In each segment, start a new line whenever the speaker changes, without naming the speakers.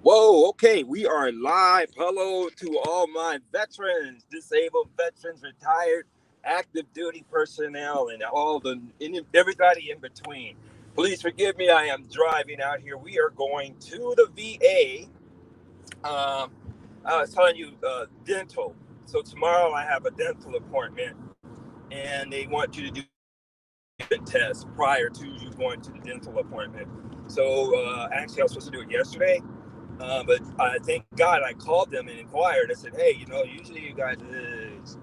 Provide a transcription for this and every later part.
Whoa, okay, we are live. Hello to all my veterans, disabled veterans, retired, active duty personnel, and everybody in between. Please forgive me, I am driving out here. We are going to the VA. I was telling you, dental. So tomorrow I have a dental appointment, and they want you to do a test prior to you going to the dental appointment. So actually, I was supposed to do it yesterday. But thank God I called them and inquired. I said, hey, usually you guys,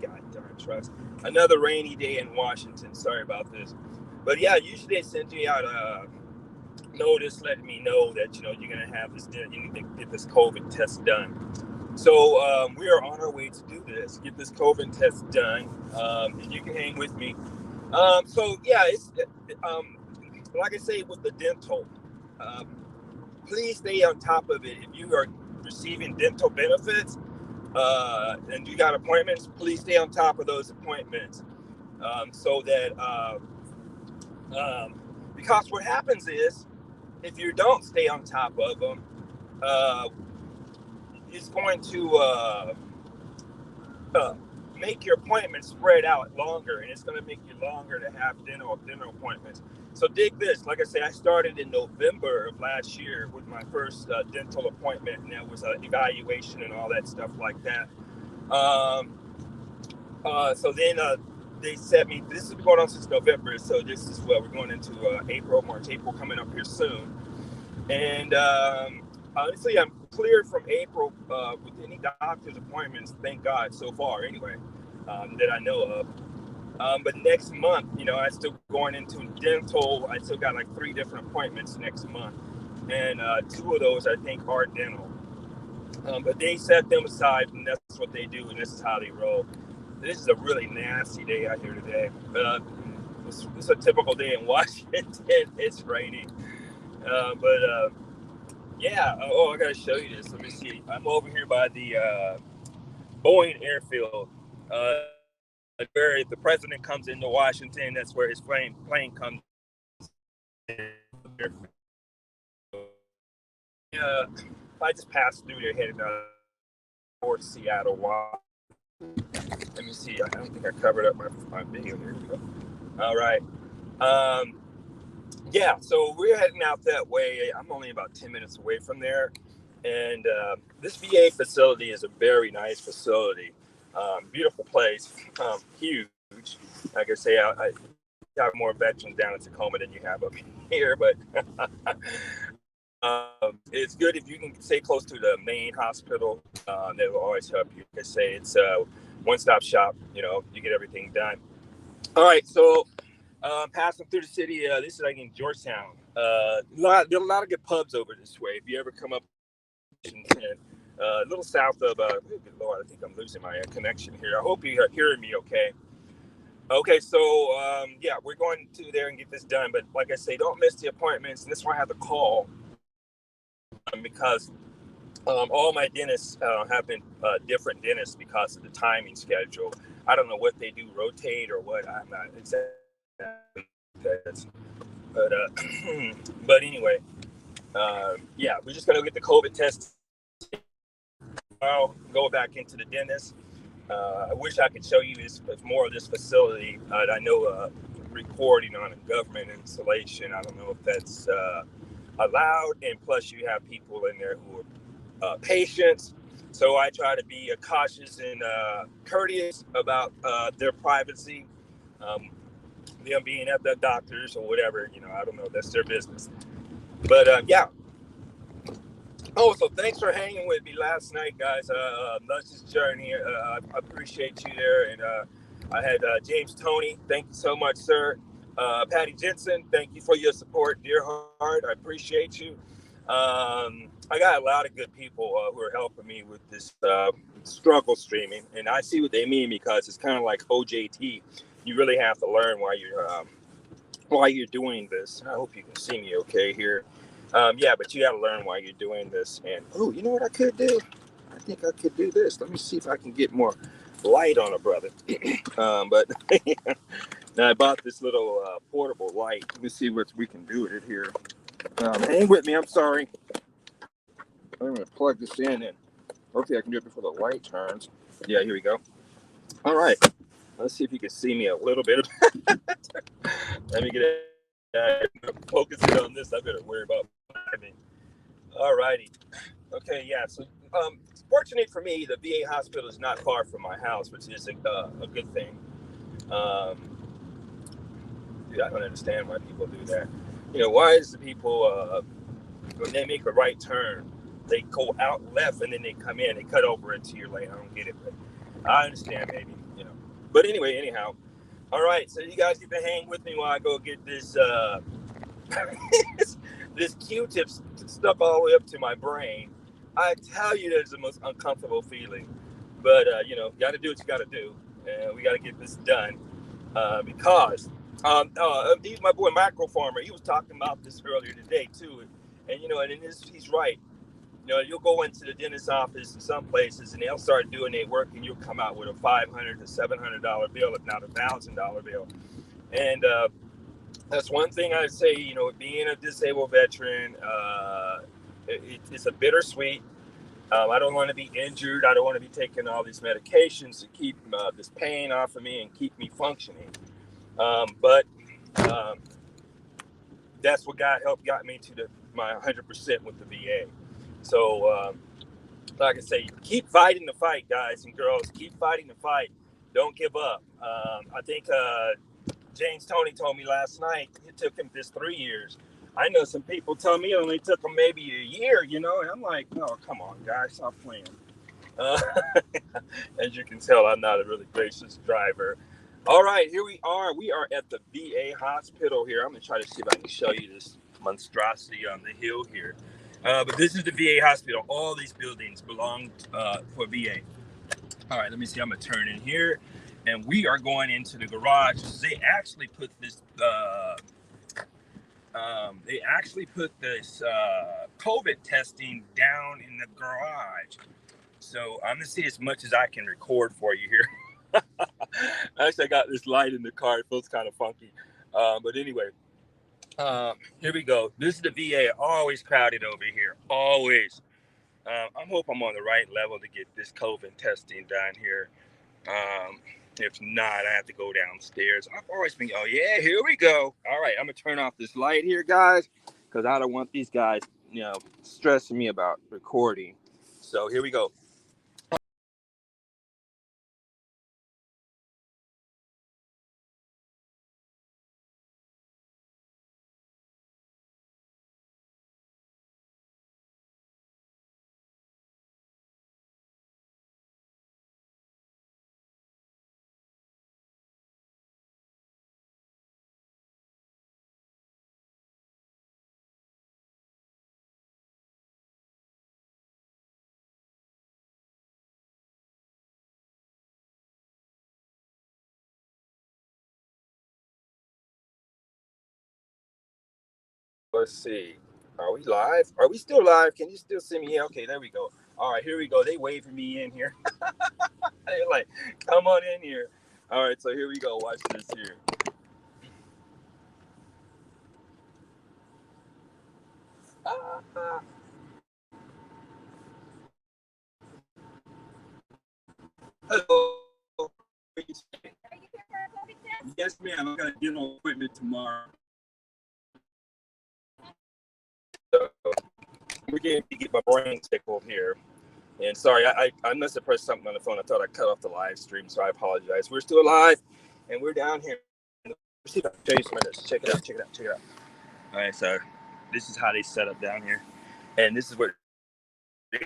God darn trust. Another rainy day in Washington. Sorry about this. But yeah, usually they send you out a notice letting me know that, you're going to have this, you need to get this COVID test done. So we are on our way to do this, get this COVID test done. And you can hang with me. So yeah, it's um, like I say with the dental. Um, Please stay on top of it. If you are receiving dental benefits and you got appointments, please stay on top of those appointments so that because what happens is if you don't stay on top of them, uh, it's going to uh, make your appointments spread out longer, and it's going to make you longer to have dental appointments. So dig this. Like I say, I started in November of last year with my first dental appointment, and that was an evaluation and all that stuff like that. Um, so then they set me. This has been going on since November, so this is what we're going into April coming up here soon. And honestly, I'm cleared from April with any doctor's appointments. Thank God, so far, anyway, that I know of. But next month, I still going into dental. I still got like 3 different appointments next month, and 2 of those I think are dental. But they set them aside, and that's what they do, and this is how they roll. This is a really nasty day out here today. It's a typical day in Washington. It's raining, but yeah. Oh, I gotta show you this. Let me see. I'm over here by the Boeing airfield, where the president comes into Washington. That's where his plane comes in. I just passed through there heading towards Seattle. Let me see. I don't think I covered up my video. Here we go. All right. Yeah, so we're heading out that way. I'm only about 10 minutes away from there. And this VA facility is a very nice facility. Beautiful place. Huge. Like I say, I have more veterans down in Tacoma than you have up here. But it's good if you can stay close to the main hospital. That will always help you. Like I say, it's a one-stop shop. You get everything done. All right, so passing through the city, this is like in Georgetown. There are a lot of good pubs over this way. If you ever come up, a little south of, Lord, I think I'm losing my connection here. I hope you're hearing me okay. Okay, so yeah, we're going to there and get this done. But like I say, don't miss the appointments. And this is why I have to call because all my dentists have been different dentists because of the timing schedule. I don't know what they do, rotate or what. I'm not exactly. But but anyway, yeah, we're just gonna get the COVID test. I'll go back into the dentist. I wish I could show you more of this facility. I know recording on a government installation. I don't know if that's allowed, and plus you have people in there who are patients. So I try to be cautious and courteous about their privacy. Them being at the doctors or whatever, I don't know. That's their business. But yeah. Oh, so thanks for hanging with me last night, guys. Luscious Journey. I appreciate you there. And I had James Tony. Thank you so much, sir. Patty Jensen, thank you for your support, dear heart. I appreciate you. I got a lot of good people who are helping me with this struggle streaming. And I see what they mean because it's kind of like OJT. You really have to learn while you're doing this. I hope you can see me okay here. Yeah, but you got to learn why you're doing this. And you know what I could do? I think I could do this. Let me see if I can get more light on a brother. But now I bought this little portable light. Let me see what we can do with it here. Hang with me. I'm sorry. I'm going to plug this in and hopefully I can do it before the light turns. Yeah, here we go. All right. Let's see if you can see me a little bit. Let me get it. Focusing on this. I better worry about driving. All righty. Okay, yeah. So, fortunate for me, the VA hospital is not far from my house, which is a good thing. Dude, I don't understand why people do that. Why is the people when they make a right turn, they go out left and then they come in, they cut over into your lane. I don't get it, but I understand maybe. But anyway, anyhow. All right, so you guys get to hang with me while I go get this this Q-tip stuck all the way up to my brain. I tell you, that's the most uncomfortable feeling. But got to do what you got to do, and we got to get this done because my boy Macro Farmer, he was talking about this earlier today too, and he's right. You'll go into the dentist's office in some places, and they'll start doing their work, and you'll come out with a $500 to $700 bill, if not $1,000 bill. And that's one thing I say. Being a disabled veteran, it's a bittersweet. I don't want to be injured. I don't want to be taking all these medications to keep this pain off of me and keep me functioning. But that's what got me to my 100% with the VA. So, like I say, keep fighting the fight, guys and girls. Keep fighting the fight. Don't give up. I think James Tony told me last night it took him just 3 years. I know some people tell me it only took them maybe a year, and I'm like, no, come on, guys, stop playing. As you can tell, I'm not a really gracious driver. All right, here we are. We are at the VA hospital here. I'm going to try to see if I can show you this monstrosity on the hill here. But this is the VA hospital. All these buildings belong for VA. All right, let me see. I'm going to turn in here. And we are going into the garage. They actually put this COVID testing down in the garage. So I'm going to see as much as I can record for you here. Actually, I got this light in the car. It feels kind of funky. But anyway, here we go. This is the VA. Always crowded over here. Always. I hope I'm on the right level to get this COVID testing done here. If not, I have to go downstairs. I've always been, oh yeah, here we go. All right, I'm going to turn off this light here, guys, because I don't want these guys, stressing me about recording. So here we go. Let's see. Are we live? Are we still live? Can you still see me? Yeah, okay, there we go. All right, here we go. They waving me in here. They're like, come on in here. All right, so here we go. Watch this here. Hello. Yes, ma'am. I got a dental appointment tomorrow. So we're getting to get my brain tickled here. And sorry, I must have pressed something on the phone. I thought I cut off the live stream, so I apologize. We're still live, and we're down here. See if I can show you some of this. Check it out. Check it out. Check it out. All right, so this is how they set up down here, and this is what.
What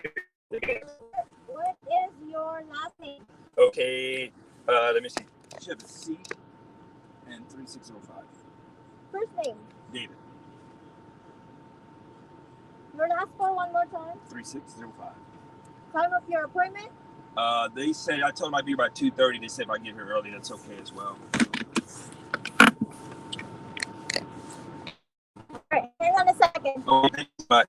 is your last name?
Okay, let me see. You have a C and 3605.
First name.
David.
Your last four one more time.
3605.
Time of your appointment.
They said I told them I'd be about 2:30. They said if I get here early, that's okay as well.
All right, hang on a second.
Oh, thank you so much.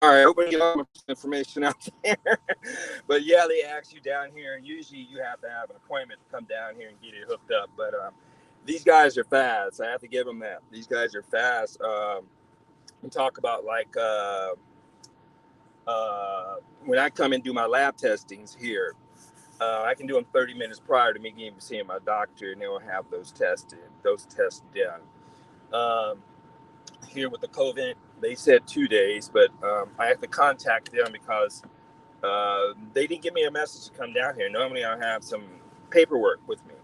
All right, hoping you get all my information out there. But yeah, they ask you down here, and usually you have to have an appointment to come down here and get it hooked up. But these guys are fast. I have to give them that. These guys are fast. We talk about like when I come and do my lab testings here, I can do them 30 minutes prior to me even seeing my doctor, and they'll have those tests done. Here with the COVID, they said 2 days, but I have to contact them because they didn't give me a message to come down here. Normally I have some paperwork with me.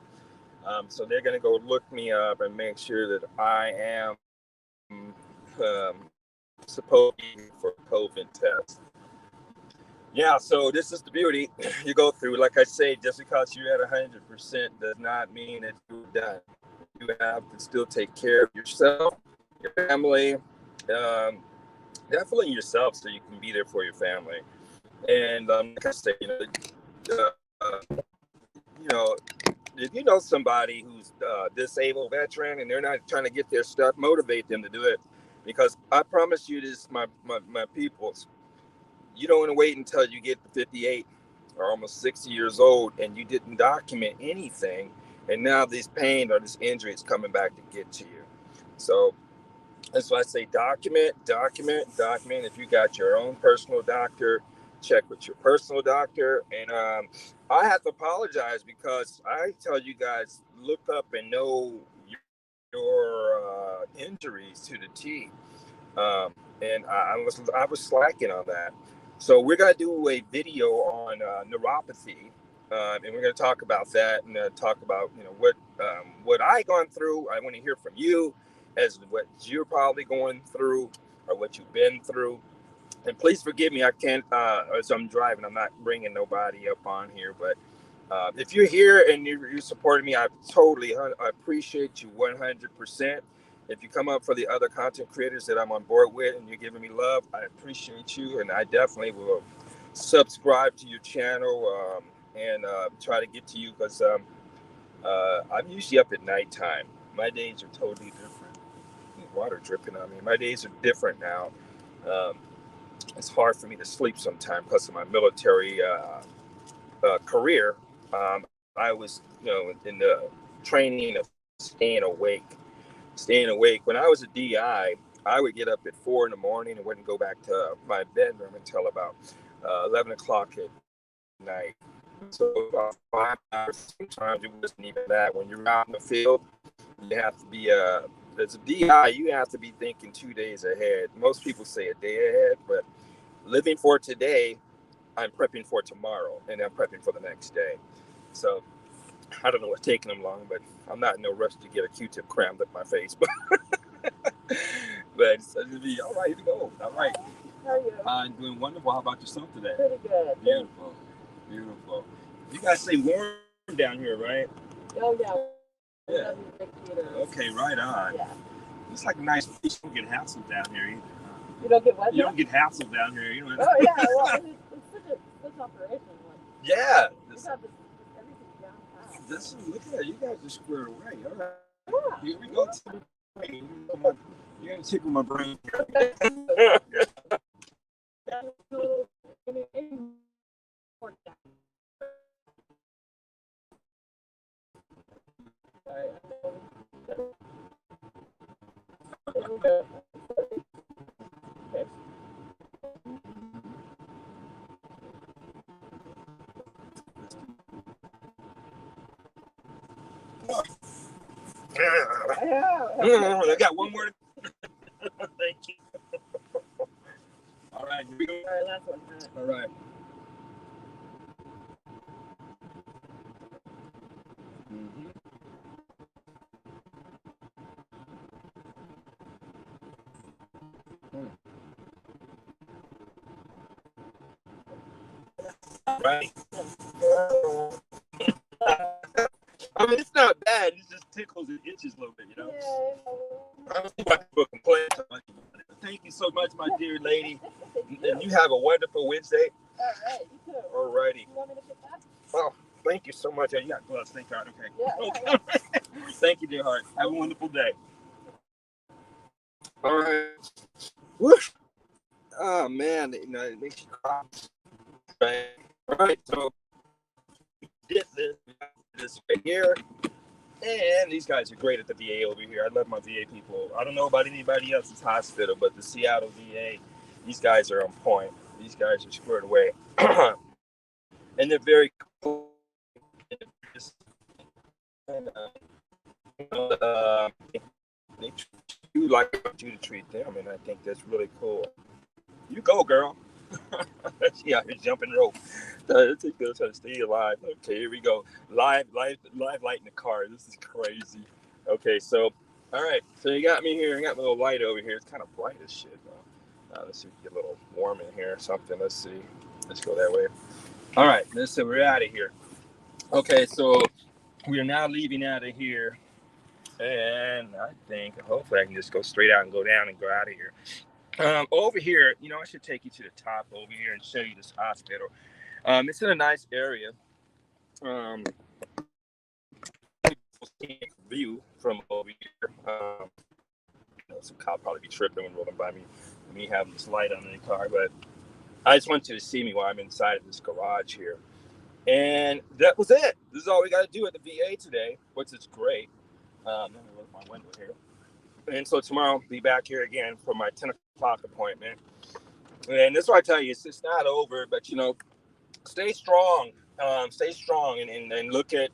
So they're going to go look me up and make sure that I am supposed to be for COVID test. Yeah, so this is the beauty you go through. Like I say, just because you're at 100% does not mean that you're done. You have to still take care of yourself, your family, definitely yourself, so you can be there for your family. And like I say, you know, if you know somebody who's a disabled veteran and they're not trying to get their stuff, motivate them to do it. Because I promise you this, my peoples, you don't want to wait until you get to 58 or almost 60 years old and you didn't document anything. And now this pain or this injury is coming back to get to you. So that's why I say document. If you got your own personal doctor, check with your personal doctor. And I have to apologize because I tell you guys, look up and know your injuries to the T. And I was slacking on that. So we're gonna do a video on neuropathy, and we're gonna talk about that and talk about what I gone through. I want to hear from you as what you're probably going through or what you've been through. And please forgive me, I can't as I'm driving, I'm not bringing nobody up on here, but if you're here and you're supporting me, I appreciate you 100%. If you come up for the other content creators that I'm on board with and you're giving me love, I appreciate you, and I definitely will subscribe to your channel and try to get to you because I'm usually up at nighttime. My days are totally different. Water dripping on me. My days are different now. It's hard for me to sleep sometimes because of my military career. I was, in the training of staying awake. When I was a DI, I would get up at 4 a.m. and wouldn't go back to my bedroom until about 11 o'clock at night. So about 5 hours, sometimes it wasn't even that. When you're out in the field, you have to be, as a DI, you have to be thinking 2 days ahead. Most people say a day ahead, but living for today, I'm prepping for tomorrow, and I'm prepping for the next day. So I don't know what's taking them long, but I'm not in no rush to get a Q-tip crammed up my face. But it'll be all right. Here we go. All right.
How are you?
I'm doing wonderful. How about yourself today?
Pretty good.
Beautiful. You guys say warm down here, right?
Oh yeah.
Yeah. Okay, right on.
Yeah.
It's like a nice place. You don't get hassled down here either.
You don't get what?
You don't get hassled down here. You know.
Oh yeah. Well, it's such a quick operation.
Yeah.
Everything's down pat.
Look at that. You guys are squared away. All right.
Yeah.
Here we go. You're going to tickle my brain. I got one more. Thank you. All right, here we go.
All right, last one.
All right. Mm-hmm. Right. I mean, it's not bad. It just tickles and itches a little bit, you know.
Yeah.
I don't think about people complain so much about it. Thank you so much, my dear lady. And you have a wonderful Wednesday.
All right, you too.
All righty.
You want me to get that?
Oh, thank you so much. You got gloves. Thank God. Okay.
Yeah.
Thank you, dear heart. Have a wonderful day. All right. Whoosh. Oh, man. It makes you cry. Right. All right. So, this right here. And these guys are great at the VA over here. I love my VA people. I don't know about anybody else's hospital, but the Seattle VA, these guys are on point. These guys are squared away. And they're very cool. Uh, they treat you like I want you to treat them, and I think that's really cool. You go, girl. Yeah, you're jumping rope. It's good to stay alive. Okay, here we go. Live light in the car. This is crazy. Okay, so all right, so you got me here. I got my little light over here. It's kind of bright as shit. Let's see if we get a little warm in here or something. Let's see. Let's go that way. All right, so we're out of here. Okay, so we are now leaving out of here. And I think hopefully I can just go straight out and go down and go out of here. Over here, I should take you to the top over here and show you this hospital. It's in a nice area. View from over here. Some cop probably be tripping when rolling by me having this light on the car, but I just want you to see me while I'm inside of this garage here. And that was it. This is all we got to do at the VA today, which is great. Let me look my window here. And so tomorrow I'll be back here again for my 10 o'clock appointment. And this is what I tell you, it's not over, but stay strong. Stay strong and look at,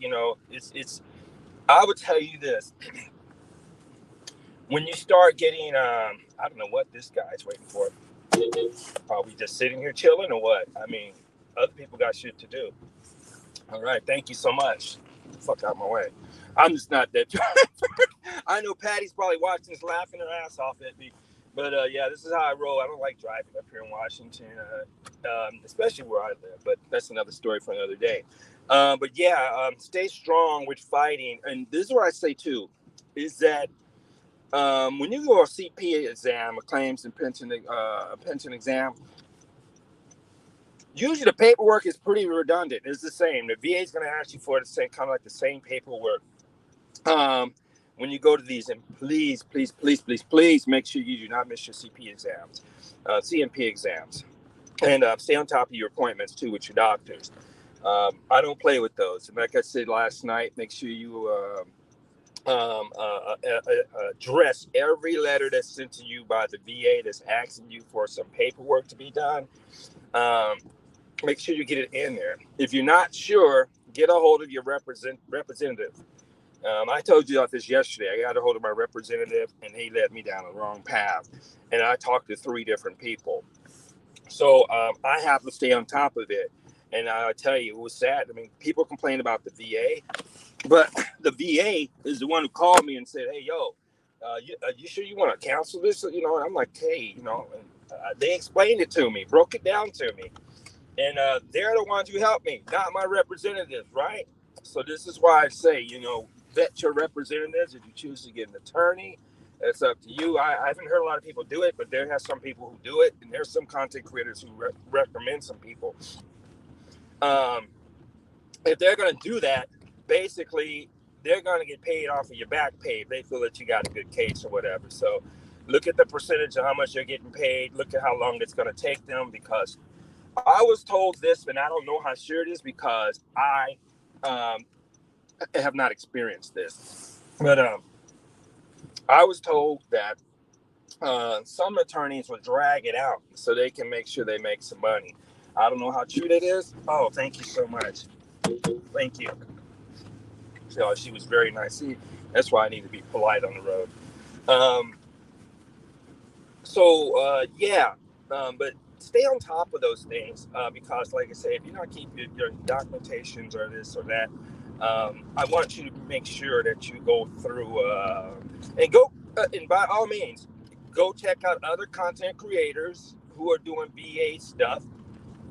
it's I would tell you this. When you start getting I don't know what this guy's waiting for. Are we just sitting here chilling or what? I mean, other people got shit to do. All right, thank you so much. Fuck out my way. I'm just not that. I know Patty's probably watching this laughing her ass off at me. But yeah, this is how I roll. I don't like driving up here in Washington, especially where I live. But that's another story for another day. But yeah, stay strong with fighting. And this is what I say too, is that when you go a CP exam, a claims and pension exam, usually the paperwork is pretty redundant. It's the same. The VA is going to ask you for the same, kind of like the same paperwork. When you go to these, and please make sure you do not miss your CP exams, CMP exams, and stay on top of your appointments too with your doctors. I don't play with those. And like I said last night, make sure you address every letter that's sent to you by the VA that's asking you for some paperwork to be done. Make sure you get it in there. If you're not sure, get a hold of your representative. I told you about this yesterday. I got a hold of my representative, and he led me down the wrong path. And I talked to 3 different people. So I have to stay on top of it. And I tell you, it was sad. I mean, people complain about the VA, but the VA is the one who called me and said, "Hey, yo, you sure you want to cancel this?" And I'm like, "Hey, they explained it to me, broke it down to me. And they're the ones who helped me, not my representatives, right? So this is why I say, vet your representatives. If you choose to get an attorney, it's up to you. I haven't heard a lot of people do it, but there have some people who do it, and there's some content creators who recommend some people. If they're going to do that, basically, they're going to get paid off of your back pay if they feel that you got a good case or whatever. So look at the percentage of how much they're getting paid. Look at how long it's going to take them, because I was told this, and I don't know how sure it is because I have not experienced this. But I was told that some attorneys will drag it out so they can make sure they make some money. I don't know how true that is. Oh, thank you so much. Thank you. So she was very nice. See, that's why I need to be polite on the road. Yeah. But stay on top of those things because, like I say, if you don't keep your documentations or this or that, I want you to make sure that you go through and by all means, go check out other content creators who are doing VA stuff,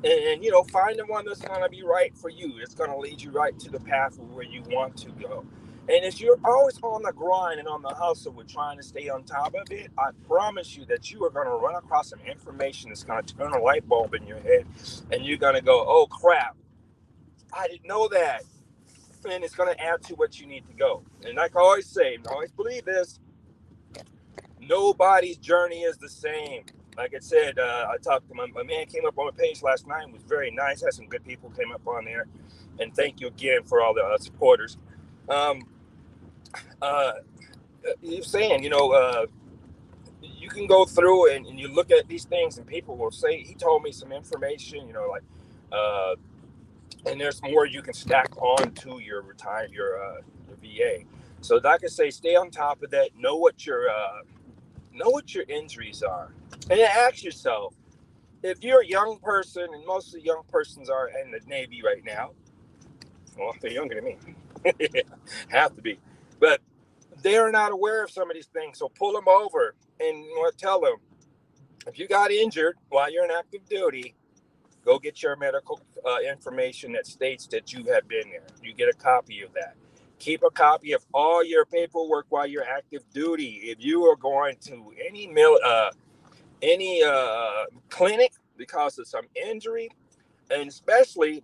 and find the one that's going to be right for you. It's going to lead you right to the path of where you want to go. And if you're always on the grind and on the hustle with trying to stay on top of it, I promise you that you are going to run across some information that's going to turn a light bulb in your head, and you're going to go, "Oh crap, I didn't know that." And it's going to add to what you need to go. And like I always say, and I always believe this, nobody's journey is the same. Like I said, I talked to my man came up on the page last night and was very nice. Had some good people came up on there. And thank you again for all the supporters. You're saying, you can go through and you look at these things, and people will say, he told me some information, like, and there's more you can stack on to your VA. So like I say, stay on top of that. Know what your injuries are, and then ask yourself, if you're a young person, and most of the young persons are in the Navy right now. Well, they're younger than me. Have to be, but they're not aware of some of these things. So pull them over and tell them, if you got injured while you're in active duty, go get your medical information that states that you have been there. You get a copy of that. Keep a copy of all your paperwork while you're active duty. If you are going to any clinic because of some injury, and especially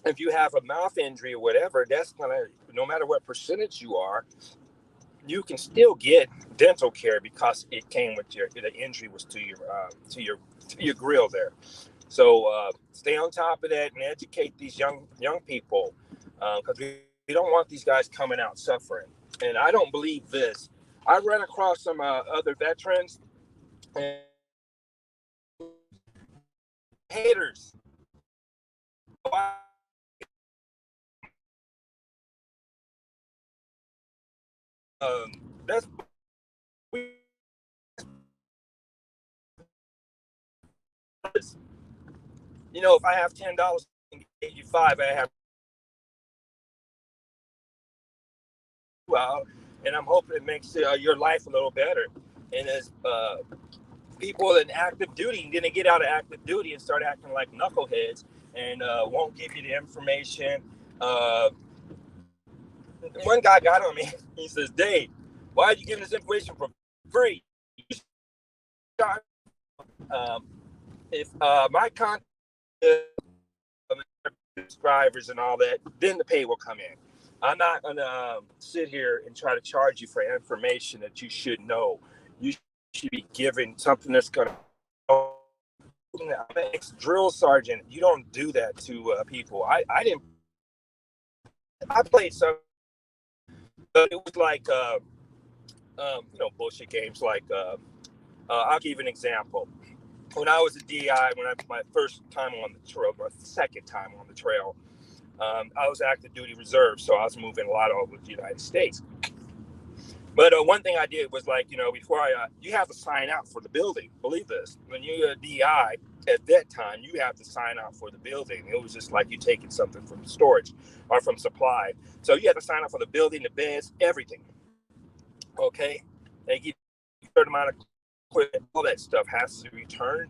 if you have a mouth injury or whatever, that's gonna, no matter what percentage you are, you can still get dental care because it came with the injury was to your grill there. So stay on top of that and educate these young people, because we don't want these guys coming out suffering. And I don't believe this. I ran across some other veterans and haters. That's if I have $10 and give you $5, I have out, and I'm hoping it makes your life a little better. And as people in active duty, then they get out of active duty and start acting like knuckleheads and won't give you the information. One guy got on me. He says, "Dave, why are you giving this information for free? If my content subscribers and all that, then the pay will come in. I'm not gonna sit here and try to charge you for information that you should know. You should be given something that's gonna." I'm an ex-drill sergeant. You don't do that to people. I didn't. I played some, but it was like bullshit games. Like I'll give you an example. When I was a DI, my first time on the trail, my second time on the trail, I was active duty reserve, so I was moving a lot over the United States. But one thing I did was, like, before you have to sign out for the building. Believe this, when you're a DI at that time, you have to sign out for the building. It was just like you taking something from storage or from supply. So you have to sign out for the building, the beds, everything. Okay, they give you a certain amount of equipment. All that stuff has to return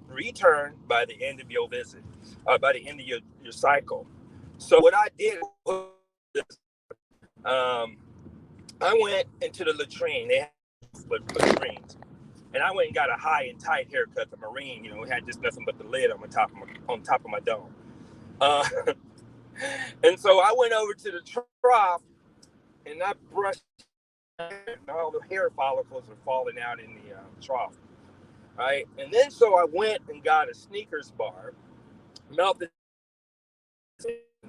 by the end of your visit, by the end of your cycle. So what I did was, I went into the latrine. They had latrines, and I went and got a high and tight haircut. The Marine, had just nothing but the lid on top of my dome. And so I went over to the trough, and I brushed, and all the hair follicles are falling out in the trough. Right, and then so I went and got a Snickers bar, melted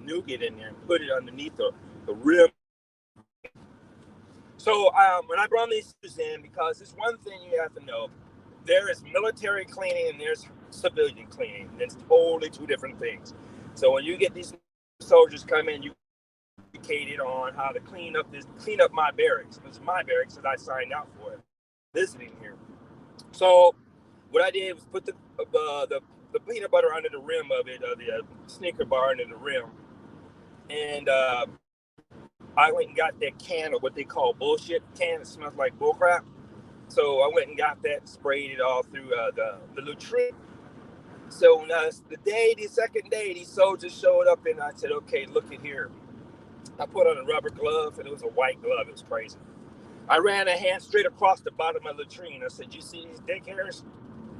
nougat in there, and put it underneath the rim. So when I brought these in, because there's one thing you have to know: there is military cleaning and there's civilian cleaning. It's totally two different things. So when you get these soldiers come in, you educated on how to clean up my barracks. It was my barracks that I signed out for, visiting here. So what I did was put the peanut butter under the rim of it, the Snicker bar under the rim, and I went and got that can of what they call bullshit can. It smells like bullcrap. So I went and got that, sprayed it all through the latrine. So the second day, these soldiers showed up, and I said, "Okay, look at here." I put on a rubber glove, and it was a white glove. It was crazy. I ran a hand straight across the bottom of the latrine. I said, "You see these dick hairs?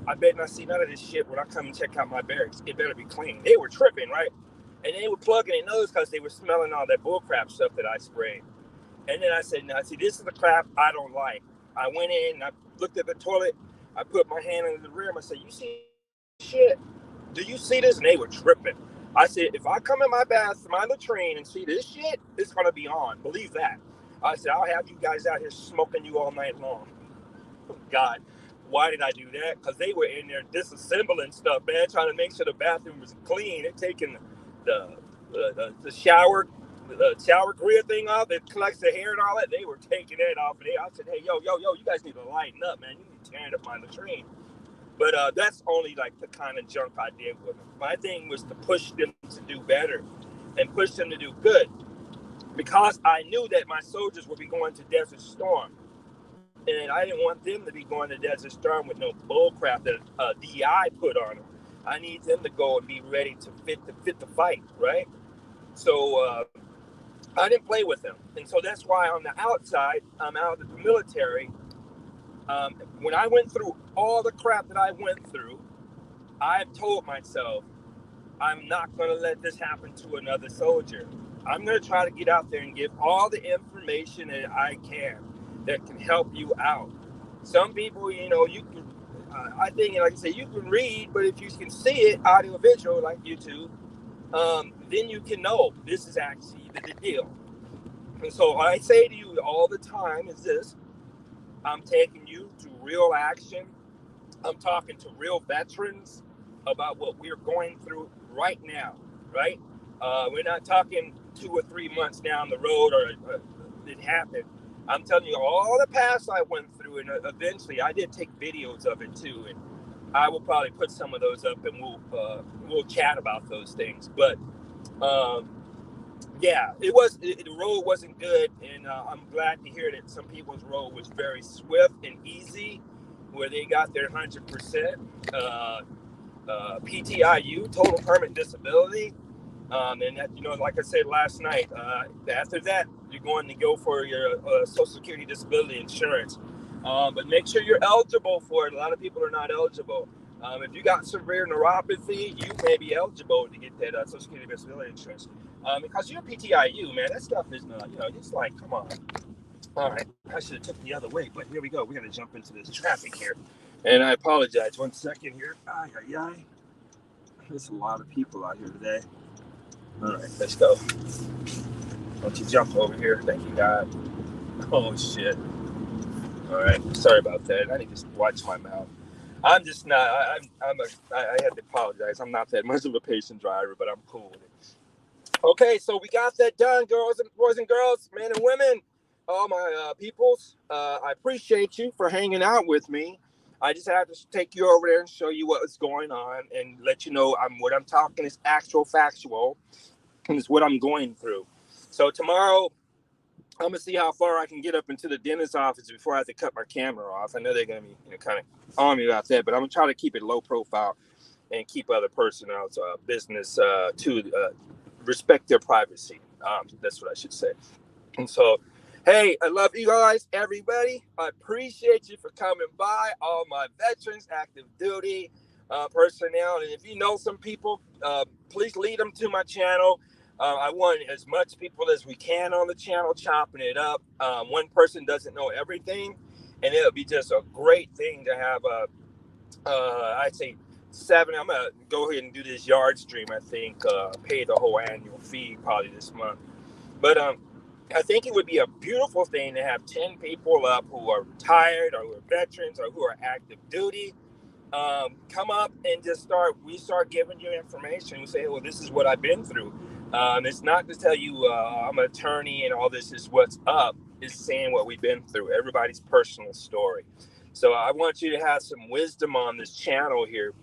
I bet not see none of this shit when I come and check out my barracks. It better be clean." They were tripping, right? And they were plugging their nose because they were smelling all that bullcrap stuff that I sprayed. And then I said, "Now, see, this is the crap I don't like." I went in, I looked at the toilet, I put my hand under the rim. I said, "You see shit? Do you see this?" And they were tripping. I said, "If I come in my latrine and see this shit, it's going to be on. Believe that." I said, "I'll have you guys out here smoking you all night long." God. Why did I do that? Because they were in there disassembling stuff, man, trying to make sure the bathroom was clean. They're taking the shower grill thing off that collects the hair and all that. They were taking that off. And I said, hey, yo, you guys need to lighten up, man. You need to tear up my latrine. But that's only like the kind of junk I did with them. My thing was to push them to do better and push them to do good, because I knew that my soldiers would be going to Desert Storm. And I didn't want them to be going to Desert Storm with no bullcrap that DI put on them. I need them to go and be ready to fit the fight, right? So I didn't play with them. And so that's why on the outside, I'm out of the military. When I went through all the crap that I went through, I've told myself, I'm not going to let this happen to another soldier. I'm going to try to get out there and give all the information that I can that can help you out. Some people, you can, I think, like I say, you can read, but if you can see it, audio, visual, like YouTube, then you can know this is actually the deal. And so what I say to you all the time is this: I'm taking you to real action. I'm talking to real veterans about what we're going through right now, right? We're not talking 2 or 3 months down the road or it happened. I'm telling you all the past I went through, and eventually I did take videos of it too, and I will probably put some of those up, and we'll chat about those things. But yeah, the road wasn't good, and I'm glad to hear that some people's road was very swift and easy, where they got their 100% PTIU, total permanent disability. And that, like I said last night, after that, you're going to go for your Social Security disability insurance. But make sure you're eligible for it. A lot of people are not eligible. If you got severe neuropathy, you may be eligible to get that Social Security disability insurance. Because you're PTIU, man, that stuff is not, it's like, come on. All right, I should have took the other way, but here we go. We're going to jump into this traffic here. And I apologize. 1 second here. There's a lot of people out here today. All right, let's go. Don't you jump over here. Thank you, God. Oh, shit. All right, sorry about that. I need to watch my mouth. I'm just not, I had to apologize. I'm not that much of a patient driver, but I'm cool with it. Okay, so we got that done, boys and girls, men and women, all my peoples. I appreciate you for hanging out with me. I just have to take you over there and show you what is going on and let you know what I'm talking is actual factual, and it's what I'm going through. So tomorrow, I'm going to see how far I can get up into the dentist's office before I have to cut my camera off. I know they're going to be kind of on me about that, but I'm going to try to keep it low profile and keep other personnel's business to respect their privacy. That's what I should say. And so, hey, I love you guys, everybody. I appreciate you for coming by, all my veterans, active duty personnel. And if you know some people, please lead them to my channel. I want as much people as we can on the channel, chopping it up. One person doesn't know everything, and it'll be just a great thing to have I'd say 7. I'm gonna go ahead and do this yard stream. I think pay the whole annual fee probably this month. But I think it would be a beautiful thing to have 10 people up who are retired or who are veterans or who are active duty. Come up and just start giving you information. We say, well, this is what I've been through. It's not to tell you I'm an attorney and all this is what's up. It's saying what we've been through, everybody's personal story. So I want you to have some wisdom on this channel here.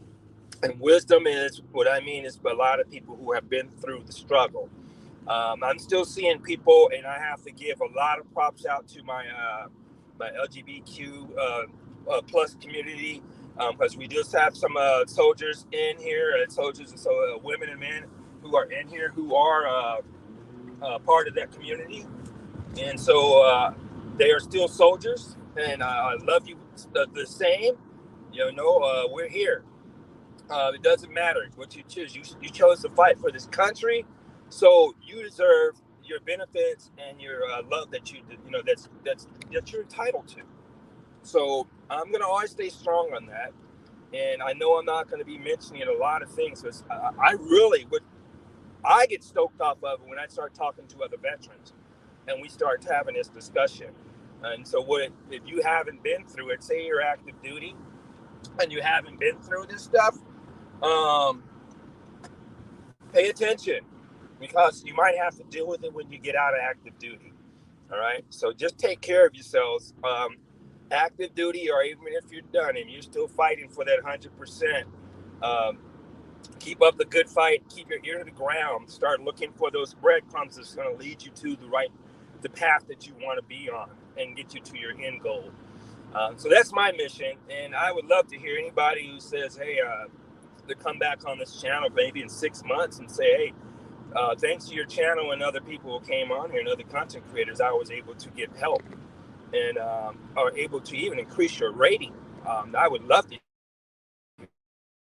And wisdom is, what I mean is a lot of people who have been through the struggle. I'm still seeing people, and I have to give a lot of props out to my LGBTQ plus community, because we just have some soldiers in here, soldiers and so women and men who are in here who are part of that community, and so they are still soldiers, and I love you the same. We're here. It doesn't matter what you choose. You chose to fight for this country, so you deserve your benefits and your love that that you're entitled to. So I'm gonna always stay strong on that, and I know I'm not gonna be mentioning a lot of things because I get stoked off of it when I start talking to other veterans, and we start having this discussion. And so if you haven't been through it, say you're active duty. and you haven't been through this stuff, pay attention, because you might have to deal with it when you get out of active duty. All right, so just take care of yourselves. Active duty, or even if you're done and you're still fighting for that 100%, keep up the good fight. Keep your ear to the ground. Start looking for those breadcrumbs that's going to lead you to the path that you want to be on and get you to your end goal. So that's my mission, and I would love to hear anybody who says, "Hey, to come back on this channel maybe in 6 months and say, hey, thanks to your channel and other people who came on here and other content creators, I was able to get help and are able to even increase your rating." I would love to.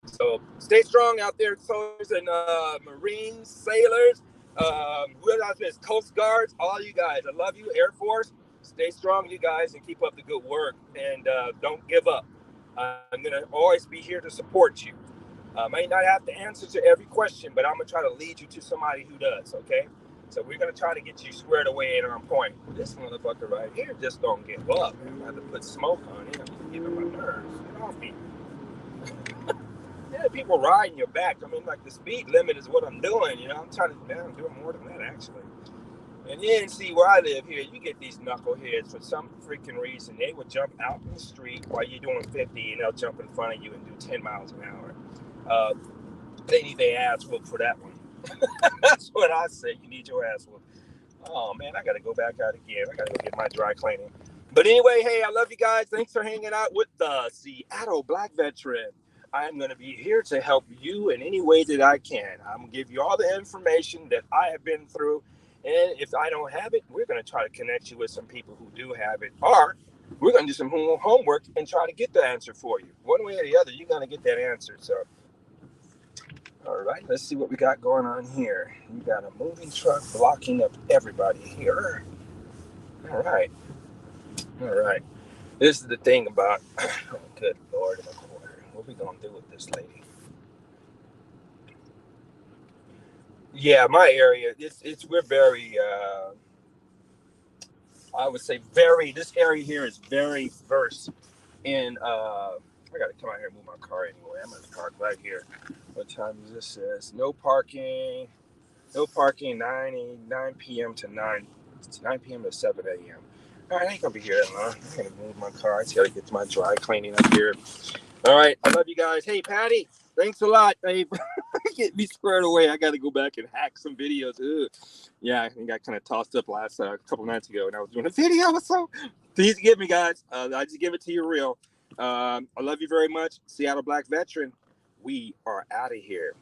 So stay strong out there, soldiers and Marines, sailors, who else is Coast Guards, all you guys. I love you, Air Force. Stay strong, you guys, and keep up the good work. And don't give up. I'm going to always be here to support you. I may not have the answer to every question, but I'm going to try to lead you to somebody who does, okay? So we're going to try to get you squared away and on point. This motherfucker right here just don't give up. I'm going to have to put smoke on him. He's giving my nerves. Get off me. Yeah, people riding your back. I mean, like, the speed limit is what I'm doing, you know? I'm trying to, man, I'm doing more than that, actually. And then, see, where I live here, you get these knuckleheads for some freaking reason. They would jump out in the street while you're doing 50, and they'll jump in front of you and do 10 miles an hour. They need their ass whooped for that one. That's what I say. You need your ass whooped. Oh, man, I got to go back out again. I got to go get my dry cleaning. But anyway, hey, I love you guys. Thanks for hanging out with the Seattle Black Veteran. I'm going to be here to help you in any way that I can. I'm going to give you all the information that I have been through. And if I don't have it, we're going to try to connect you with some people who do have it. Or we're going to do some homework and try to get the answer for you. One way or the other, you're going to get that answer. So, all right, let's see what we got going on here. We got a moving truck blocking up everybody here. All right. All right. This is the thing about, oh, good Lord, in a quarter. What are we going to do with this lady? Yeah, my area, we're very, I would say this area here is very versed in, I got to come out here and move my car anyway. I'm going to park right here. What time is this? Says no parking, 9 p.m. to 9 p.m. to 7 a.m. All right, I ain't going to be here that long. I'm going to move my car. I just got to get to my dry cleaning up here. All right, I love you guys. Hey, Patty, thanks a lot, babe. Get me squared away. I got to go back and hack some videos. Ugh. Yeah, I got kind of tossed up last a couple nights ago, and I was doing a video. So please forgive me, guys. I just give it to you real. I love you very much. Seattle Black Veteran, we are out of here.